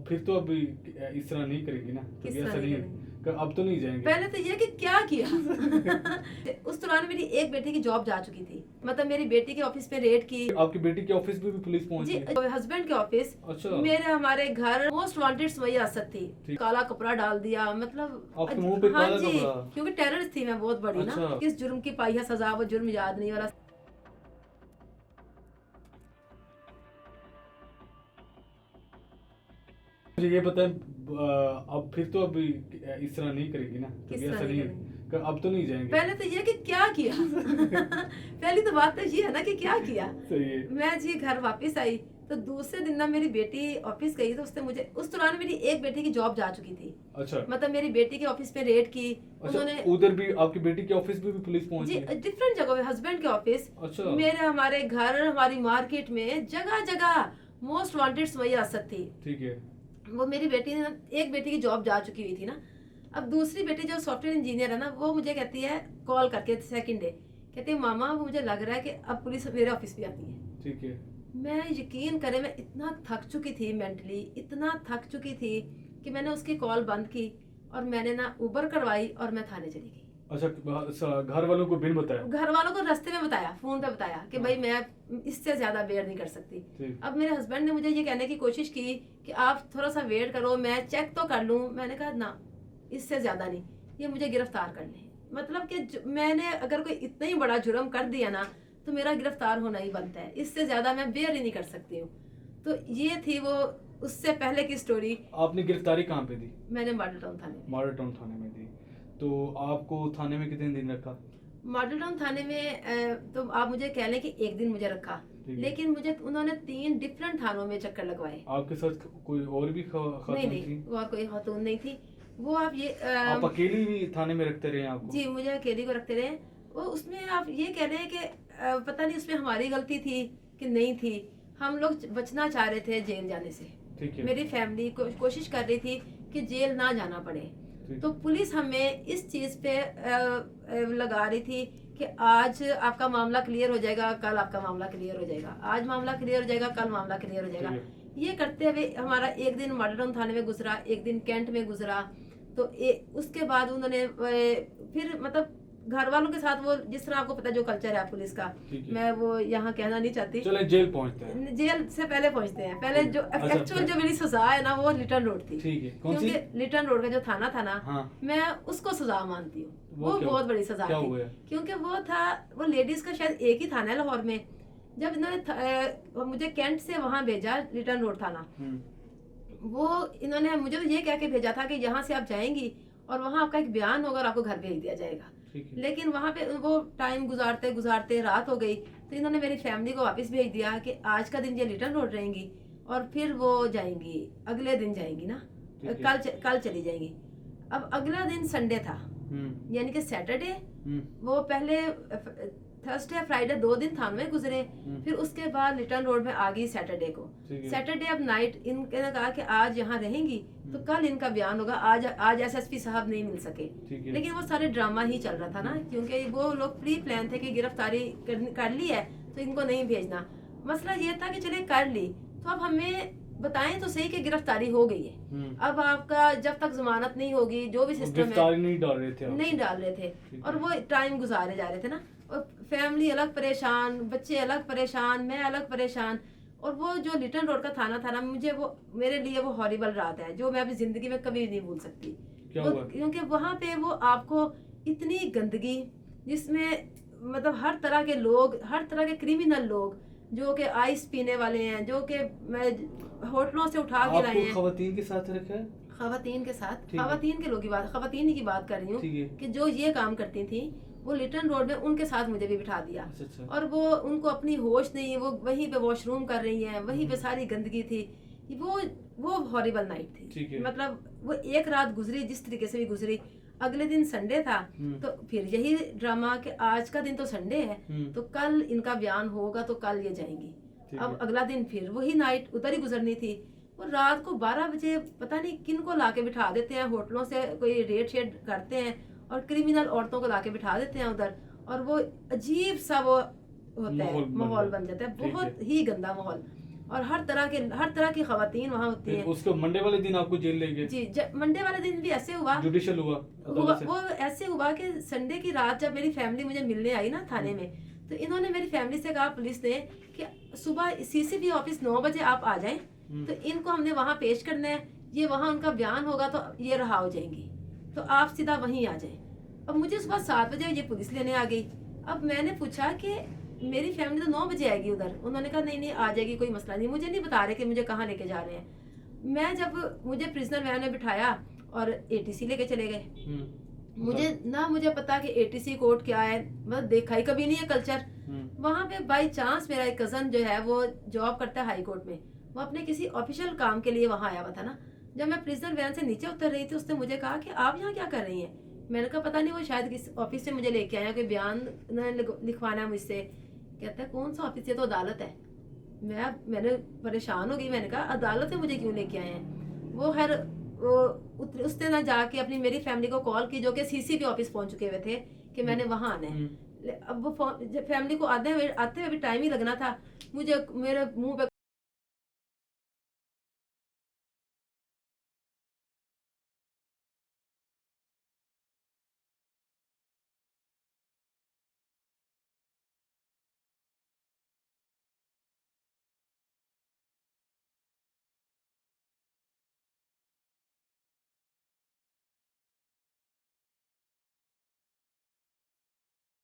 फिर तो अब इस तरह नहीं करेंगी ना, किस तो तरह ऐसा नहीं नहीं अब तो नहीं जाएंगे। पहले तो ये कि क्या किया उस दौरान मेरी एक बेटी की जॉब जा चुकी थी, मतलब मेरी बेटी के ऑफिस पे रेड की। आपकी बेटी के ऑफिस में भी पुलिस पहुंच जी, गई? हस्बैंड के ऑफिस, अच्छा। मेरे हमारे घर मोस्ट वांटेड सियासत थी। ठीक। काला कपड़ा डाल दिया, मतलब आपके मुंह पे हाँ काला जी, कपड़ा? क्योंकि टेररिस्ट थी मैं बहुत बड़ी अच्छा। ना। किस जुर्म की पाई है सजा, वो जुर्म याद नहीं वाला। मुझे ये बताएं, अब फिर तो अब इस तरह नहीं करेंगी ना, तो किस ऐसा तरह नहीं नहीं अब तो नहीं जाएंगे। पहले तो ये कि क्या किया पहली तो बात तो ये है ना कि क्या किया। सही है। मैं जी घर वापस आई तो दूसरे दिन ना मेरी बेटी ऑफिस गई, तो उसने मुझे, उस दौरान मेरी एक बेटी की जॉब जा चुकी थी। अच्छा। मतलब मेरी बेटी के ऑफिस पे रेड की। अच्छा, उन्होंने उधर भी आपकी बेटी के ऑफिस में भी पुलिस पहुंच जी गई? डिफरेंट जगह पे, हस्बैंड के ऑफिस, अच्छा। मेरे हमारे घर, हमारी मार्केट में, जगह जगह मोस्ट वांटेड सियासत थी। ठीक है। वो मेरी बेटी ने, एक बेटी की जॉब जा चुकी हुई थी ना। अब दूसरी बेटी जो सॉफ्टवेयर इंजीनियर है ना, वो मुझे कहती है कॉल करके सेकंड डे, कहती है मामा मुझे लग रहा है कि अब पुलिस मेरे ऑफिस पे आती है। ठीक है। मैं यकीन करें, मैं इतना थक चुकी थी मेंटली, इतना थक चुकी थी कि मैंने उसकी कॉल बंद की और मैंने ना उबर करवाई और मैं थाने चली गई। अच्छा, घर वालों को बिन बताया? घर वालों को रास्ते में बताया, फोन पे बताया कि हाँ। भाई मैं इससे ज्यादा बेयर नहीं कर सकती। ठीक। अब मेरे हस्बैंड ने मुझे ये कहने की कोशिश की कि आप थोड़ा सा वेट करो, मैं चेक तो कर लूं। मैंने कहा ना, इससे ज्यादा नहीं, ये मुझे गिरफ्तार कर ले। मतलब कि मैंने अगर कोई इतना ही बड़ा जुर्म कर दिया ना, तो मेरा गिरफ्तार होना ही बनता है, इससे ज्यादा मैं बेयर ही नहीं कर सकती हूँ। तो ये थी वो उससे पहले की स्टोरी। आपने गिरफ्तारी कहाँ पे दी? मैंने मॉडल टाउन थाने में। मॉडल टाउन थाने में दी। तो आपको थाने में कितने दिन रखा? मॉडल टाउन थाने में तो आप मुझे कह लें कि एक दिन मुझे रखा, ठीक है। लेकिन मुझे उन्होंने 3 डिफरेंट थानों में चक्कर लगवाए। आपके साथ कोई और भी खातून नहीं थी? नहीं, और कोई खातून नहीं थी। वो आप ये आप अकेली भी थाने में रखते रहे आपको? जी, मुझे अकेली को रखते रहे। वो उसमें आप ये कह रहे हैं कि पता नहीं उसमें हमारी गलती थी कि नहीं थी। हम लोग बचना चाह रहे थे जेल जाने से। ठीक है। मेरी फैमिली कोशिश कर रही थी कि जेल ना जाना पड़े। ठीक। तो पुलिस हमें इस चीज पे लगा रही थी कि आज आपका मामला क्लियर हो जाएगा, कल आपका मामला क्लियर हो जाएगा, आज मामला क्लियर हो जाएगा, कल मामला क्लियर हो जाएगा। ठीक ये करते हुए हमारा एक दिन मॉडल टाउन थाने में गुजरा, एक दिन कैंट में गुजरा। तो उसके बाद उन्होंने फिर मतलब घर वालों के साथ वो, जिस तरह आपको पता है जो कल्चर है पुलिस का, ठीक है। मैं वो यहाँ कहना नहीं चाहती। चले जेल पहुंचते हैं। जेल से पहले पहुंचते हैं। पहले जो अच्छा, एक्चुअल जो मेरी सजा है ना, वो लिटन रोड थी। ठीक है। कौन सी? क्योंकि लिटन रोड का जो थाना था ना, हाँ। मैं उसको सजा मानती हूँ। वो क्या- बहुत बड़ी सजा क्या थी, हुआ है? क्योंकि वो था, वो लेडीज का शायद एक ही थाना है लाहौर में। जब इन्होंने मुझे कैंट से वहां भेजा, लिटन रोड थाना, वो इन्होंने मुझे तो ये कह के भेजा था कि यहाँ से आप जाएंगी और वहाँ आपका एक बयान होगा और आपको घर भेज दिया जाएगा। लेकिन वहाँ पे वो टाइम गुजारते गुजारते रात हो गई, तो इन्होंने मेरी फैमिली को वापस भेज दिया कि आज का दिन ये लिटन रोड रहेंगी और फिर वो जाएंगी, अगले दिन जाएंगी ना, कल चली जाएंगी। अब अगला दिन संडे था, यानी कि सैटरडे। वो पहले थर्सडे फ्राइडे 2 दिन थानों में गुजरे, फिर उसके बाद लिटन रोड में आ गई सैटरडे को। सैटरडे अब नाइट इनके ने कहा कि आज यहाँ रहेंगी तो कल इनका बयान होगा। आज एसएसपी साहब नहीं मिल सके, लेकिन वो सारे ड्रामा ही चल रहा था ना, क्योंकि वो लोग प्री प्लान थे कि गिरफ्तारी कर ली है तो इनको नहीं भेजना। मसला ये था कि चले कर ली तो अब हमें बताएं तो सही कि गिरफ्तारी हो गई है। अब आपका जब तक जमानत नहीं होगी, जो भी सिस्टम है, नहीं डाल रहे थे नहीं डाल रहे थे, और वो टाइम गुजारे जा रहे थे ना, और फैमिली अलग परेशान, बच्चे अलग परेशान, मैं अलग परेशान। और वो जो लिटन रोड का थाना था ना, मुझे वो, मेरे लिए वो हॉरिबल रात है जो मैं अपनी जिंदगी में कभी नहीं भूल सकती। क्योंकि वहाँ पे वो आपको इतनी गंदगी, जिसमें मतलब हर तरह के लोग, हर तरह के क्रिमिनल लोग, जो कि आइस पीने वाले हैं, जो कि होटलों से उठा के लाए हैं। खवातीन के साथ रखा है? खवातीन के साथ, खवातीन के लोग की बात, खवातीन की बात कर रही हूँ कि जो ये काम करती थी, वो लिटन रोड में उनके साथ मुझे भी बिठा दिया। अच्छा। और वो उनको अपनी होश नहीं, वो वहीं पे वॉशरूम कर रही हैं, वहीं पे सारी गंदगी थी। वो हॉरिबल नाइट थी। मतलब वो एक रात गुजरी जिस तरीके से भी गुजरी। अगले दिन संडे था, तो फिर यही ड्रामा कि आज का दिन तो संडे है, तो कल इनका बयान होगा तो कल ये जाएंगी। अब अगला दिन फिर वही नाइट उधर ही गुजरनी थी। वो रात को 12 बजे पता नहीं किन को लाके बिठा देते हैं, होटलों से कोई रेड शेड करते हैं और क्रिमिनल औरतों को लाके बिठा देते हैं उधर, और वो अजीब सा वो होता है, माहौल बन जाता है, बहुत ही गंदा माहौल। और हर तरह की खवातीन वहाँ होती फिर हैं। उसके मंडे वाले दिन आपको जेल ले गए? जी, मंडे वाले दिन भी ऐसे हुआ, जुडिशियल हुआ अदालत से? वो ऐसे हुआ कि संडे की रात जब मेरी फैमिली मुझे मिलने आई ना थाने में, तो इन्होंने मेरी फैमिली से कहा, पुलिस ने, कि सुबह सीसीबी ऑफिस 9 बजे आप आ जाएं, तो इनको हमने वहाँ पेश करना है, ये वहाँ उनका बयान होगा तो ये रहा हो जाएंगी, तो आप सीधा वहीं आ जाएं। अब मुझे सुबह 7 बजे ये पुलिस लेने आ गई। अब मैंने पूछा कि मेरी फैमिली तो 9 बजे आएगी उधर, उन्होंने कहा नहीं आ जाएगी, कोई मसला नहीं। मुझे नहीं बता रहे कि मुझे कहाँ लेके जा रहे हैं। मैं जब मुझे प्रिजनर वैन में बिठाया और एटीसी लेके चले गए। मुझे पता कि एटीसी कोर्ट क्या है, बस देखा ही कभी नहीं है कल्चर। वहाँ पे बाई चांस मेरा एक कजन जो है वो जॉब करता है हाई कोर्ट में, वो अपने किसी ऑफिशियल काम के लिए वहाँ आया हुआ था ना। जब मैं प्रिजनर वैन से नीचे उतर रही थी, उसने मुझे कहा कि आप यहाँ क्या कर रही हैं। मैंने कहा पता नहीं, वो शायद किस ऑफिस से मुझे लेके आया, कोई बयान लिखवाना है मुझसे। कहता है कौन सा ऑफिस, ये तो अदालत है। मैंने परेशान हो गई, मैंने कहा अदालत में मुझे क्यों लेके आए हैं। वो खैर उसने ना जाके अपनी मेरी फैमिली को कॉल की, जो कि सीसीबी ऑफिस पहुंच चुके हुए थे, कि मैंने वहां आना है। अब वो फैमिली को आते हुए भी टाइम ही लगना था। मुझे मेरे मुंह पे